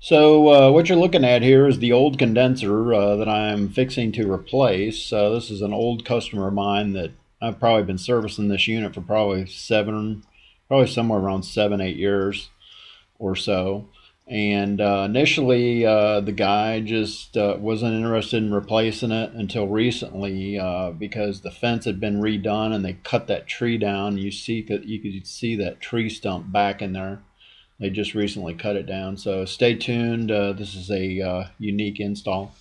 So what you're looking at here is the old condenser that I'm fixing to replace. This is an old customer of mine that I've probably been servicing this unit for probably somewhere around 7, 8 years or so. And initially, the guy just wasn't interested in replacing it until recently because the fence had been redone and they cut that tree down. You could see that tree stump back in there. They just recently cut it down. So stay tuned. This is a unique install.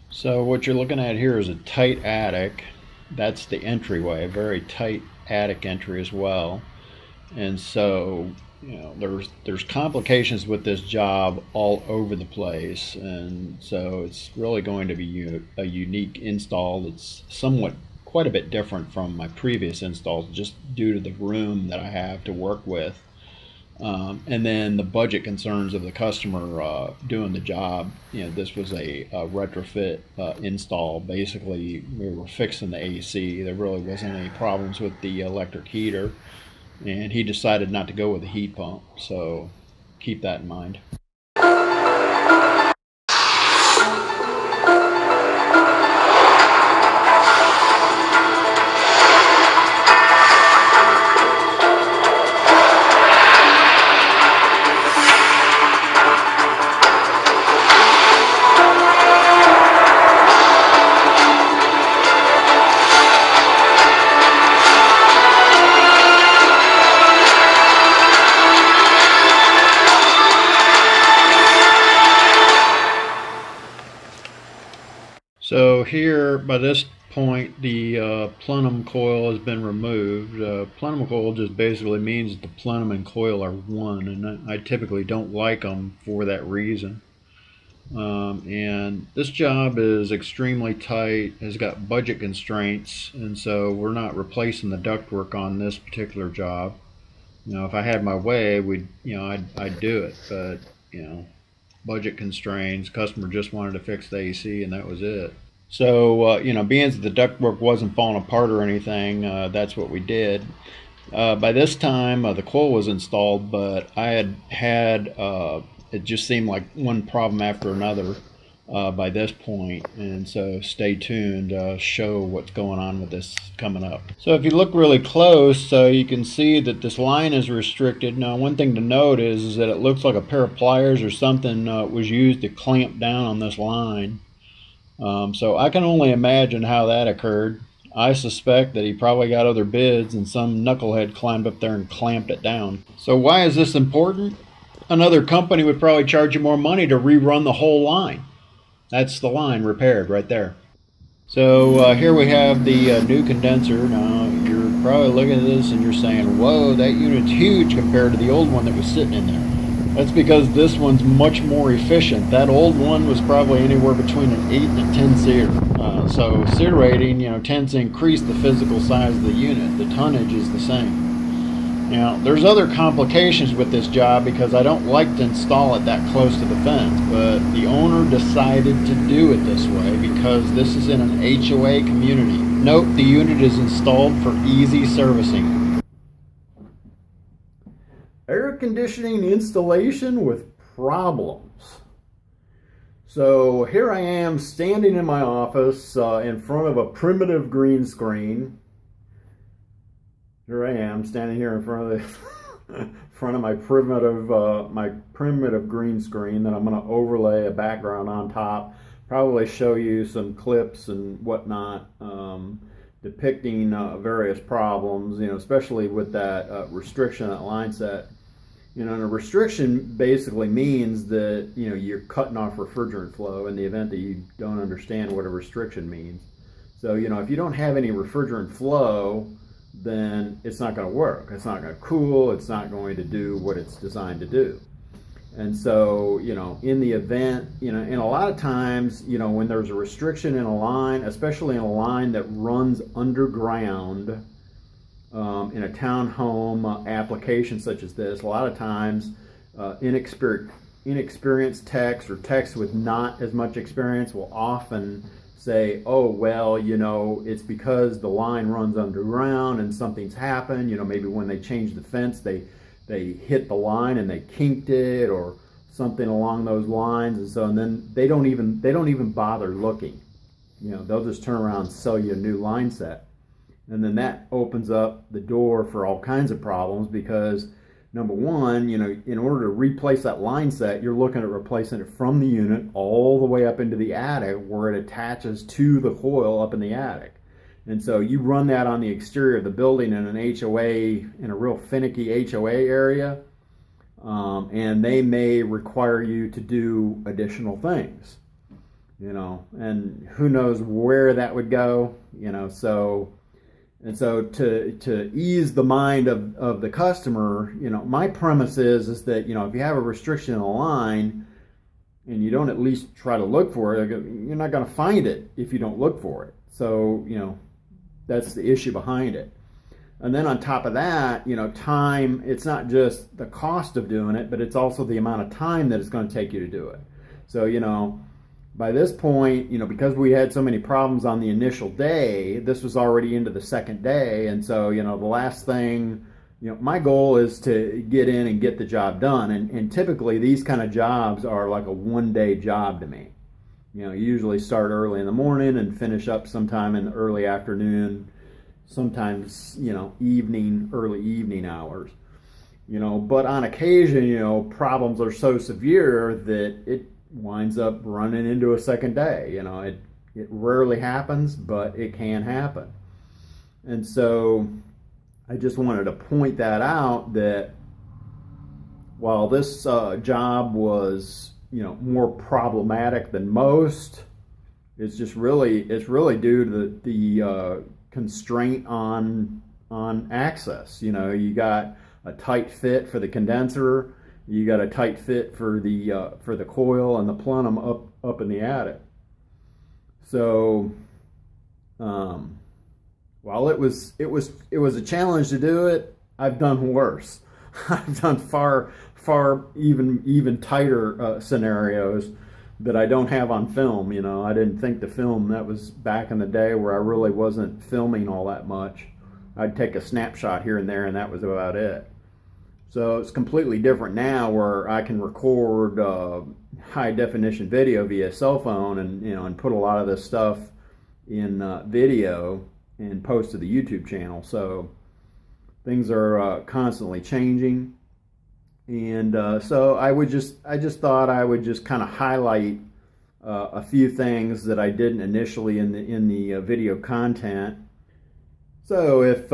So what you're looking at here is a tight attic. That's the entryway, a very tight attic entry as well. And so, there's complications with this job all over the place, and so it's really going to be a unique install that's somewhat quite a bit different from my previous installs, just due to the room that I have to work with. And then the budget concerns of the customer doing the job. This was a retrofit install. Basically, we were fixing the AC. There really wasn't any problems with the electric heater, and he decided not to go with a heat pump. So keep that in mind. So here, by this point, the plenum coil has been removed. Plenum coil just basically means that the plenum and coil are one, and I typically don't like them for that reason. And this job is extremely tight, has got budget constraints, and so we're not replacing the ductwork on this particular job. If I had my way, I'd do it, but budget constraints. Customer just wanted to fix the AC, and that was it. So, being that the ductwork wasn't falling apart or anything, that's what we did. By this time, the coil was installed, but I had it just seemed like one problem after another by this point, and so stay tuned. Show what's going on with this coming up. So if you look really close, you can see that this line is restricted. Now, one thing to note is that it looks like a pair of pliers or something was used to clamp down on this line. So I can only imagine how that occurred. I suspect that he probably got other bids and some knucklehead climbed up there and clamped it down. So why is this important? Another company would probably charge you more money to rerun the whole line. That's the line repaired right there. So here we have the new condenser. Now you're probably looking at this and you're saying, whoa, that unit's huge compared to the old one that was sitting in there. That's because this one's much more efficient. That old one was probably anywhere between an 8 and a 10 seer. So seer rating, tends to increase the physical size of the unit. The tonnage is the same. Now, there's other complications with this job because I don't like to install it that close to the fence, but the owner decided to do it this way because this is in an HOA community. Note, the unit is installed for easy servicing. Air conditioning installation with problems. So here I am standing in my office in front of a primitive green screen. Here I am standing here in front of the front of my primitive green screen that I'm going to overlay a background on top. Probably show you some clips and whatnot depicting various problems. Especially with that restriction, that line set. And a restriction basically means that you're cutting off refrigerant flow in the event that you don't understand what a restriction means. So if you don't have any refrigerant flow, then it's not going to work. It's not going to cool. It's not going to do what it's designed to do. And so in the event, and a lot of times when there's a restriction in a line, especially in a line that runs underground. In a townhome application such as this, a lot of times inexperienced techs or techs with not as much experience will often say, oh, well, it's because the line runs underground and something's happened. Maybe when they change the fence, they they hit the line and they kinked it or something along those lines, and then they don't even bother looking. They'll just turn around and sell you a new line set. And then that opens up the door for all kinds of problems because, number one, in order to replace that line set, you're looking at replacing it from the unit all the way up into the attic where it attaches to the coil up in the attic. And so you run that on the exterior of the building in an HOA, in a real finicky HOA area, and they may require you to do additional things, and who knows where that would go, so to ease the mind of the customer, my premise is that, if you have a restriction in the line and you don't at least try to look for it, you're not going to find it if you don't look for it. So, that's the issue behind it. And then on top of that, time, it's not just the cost of doing it, but it's also the amount of time that it's going to take you to do it. So, by this point, because we had so many problems on the initial day, this was already into the second day. And so, the last thing, my goal is to get in and get the job done. And typically these kind of jobs are like a 1-day job to me. You usually start early in the morning and finish up sometime in the early afternoon, sometimes, early evening hours. But on occasion, problems are so severe that it winds up running into a second day. It rarely happens, but it can happen. And so I just wanted to point that out, that while this job was, more problematic than most, it's really due to the constraint on access. You got a tight fit for the condenser, you got a tight fit for the coil and the plenum up in the attic. So while it was a challenge to do it, I've done worse. I've done far even tighter scenarios that I don't have on film. I didn't think to film. That was back in the day where I really wasn't filming all that much. I'd take a snapshot here and there, and that was about it. So it's completely different now, where I can record high definition video via cell phone, and put a lot of this stuff in video and post to the YouTube channel. So things are constantly changing. And so I just thought I would just kind of highlight a few things that I didn't initially in the video content. So if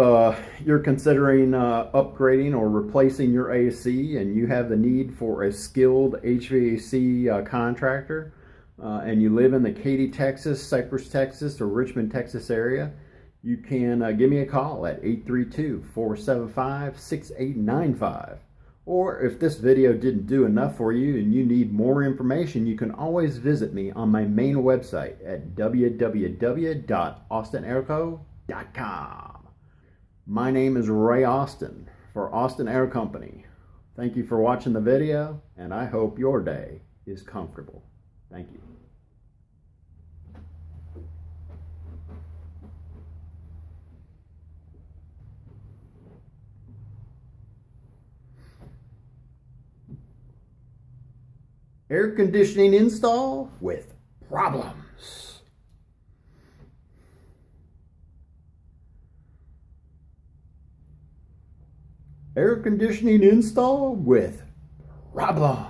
you're considering upgrading or replacing your AC, and you have the need for a skilled HVAC contractor, and you live in the Katy, Texas, Cypress, Texas, or Richmond, Texas area, you can give me a call at 832-475-6895. Or if this video didn't do enough for you and you need more information, you can always visit me on my main website at www.austinairco.com. My name is Ray Austin for Austin Air Company. Thank you for watching the video, and I hope your day is comfortable. Thank you. Air conditioning install with problems. Air conditioning install with problems.